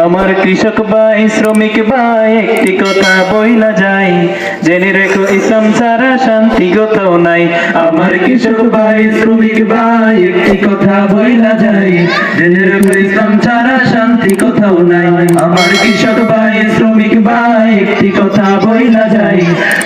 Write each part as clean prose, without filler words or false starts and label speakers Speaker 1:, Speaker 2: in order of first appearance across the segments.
Speaker 1: আমার কৃষক ভাই শ্রমিক ভাই একটি কথা বইলা যায়, জেনে রেখো ইসলাম ছাড়া শান্তি কোথাও নাই। আমার কৃষক ভাই শ্রমিক ভাই একটি কথা বইলা যায়, জেনে রেখো ইসলাম ছাড়া শান্তি কোথাও নাই। আমার কৃষক ভাই শ্রমিক ভাই একটি কথা বইলা যায়,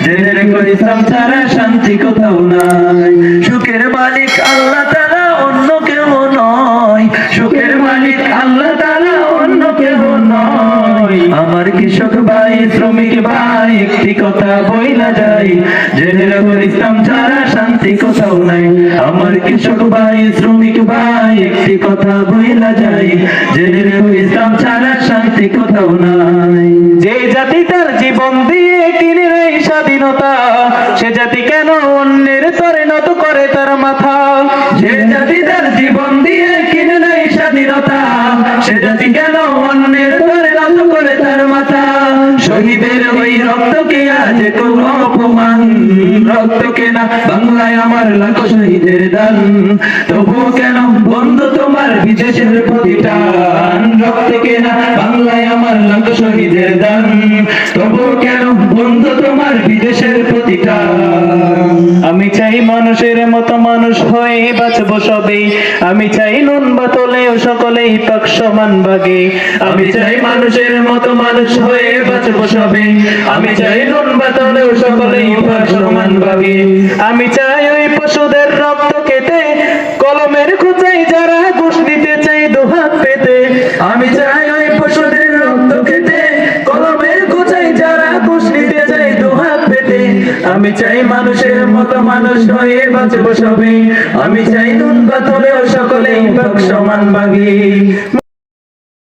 Speaker 1: জেনে রেখো ইসলাম ছাড়া শান্তি কোথাও নাই। সুখের মালিক আল্লাহ তাআলা অন্য কেউ নয়, সুখের মালিক আল্লাহ তাআলা অন্য কেউ নয়। আমার কৃষক ভাই শ্রমিক ভাই একটি কথা বইলা যায়, জেনে রাখো ইসলাম ছাড়া শান্তি কোথাও নাই। আমার কৃষক ভাই শ্রমিক ভাই একটি কথা বইলা যায়, জেনে রাখো ইসলাম ছাড়া শান্তি কোথাও নাই। যে জাতি তার জীবন দিয়ে কিনে নেয় স্বাধীনতা, সে জাতি কেন অন্যের তরে নত করে তার মাথা? যে জাতি তার জীবন দিয়ে কিনে নেয় স্বাধীনতা, সে জাতি কেন অন্যের তরে নত করে তার মাথা? শহীদের ওই রক্তকে আজ কোন অপমান, রক্তকে না বাংলায় আমার লাখো শহীদের দান। তবু কেন বন্ধু তোমার বিদেশের প্রতিটান, রক্তকে না বাংলায় আমার লাখো শহীদের দান। তবু কেন বন্ধু তোমার বিদেশের প্রতিটান। আমি চাই মানুষের মতো মানুষ হয়ে বাঁচবো সবে, আমি চাই নুন বাতলেও সকলেই পাক সমান ভাগে। আমি চাই মানুষের মতো মানুষ হয়ে বাঁচবো সবে, আমি চাই নুন বাতলেও সকলেই পাক সমান ভাগে। আমি চাই ওই পশুদের রক্ত খেতে, কলমের খোঁচাই যারা ঘুষ দিতে চাই দুহাত পেতে। আমি চাই ওই পশুদের রক্ত খেতে, কলমের খোঁচাই যারা ঘুষ দিতে চাই দুহাত পেতে। আমি চাই মানুষের মতো মানুষ হয়ে বাঁচবো সবে, আমি চাই নুন বাতলেও সকলেই পাক সমান ভাগে।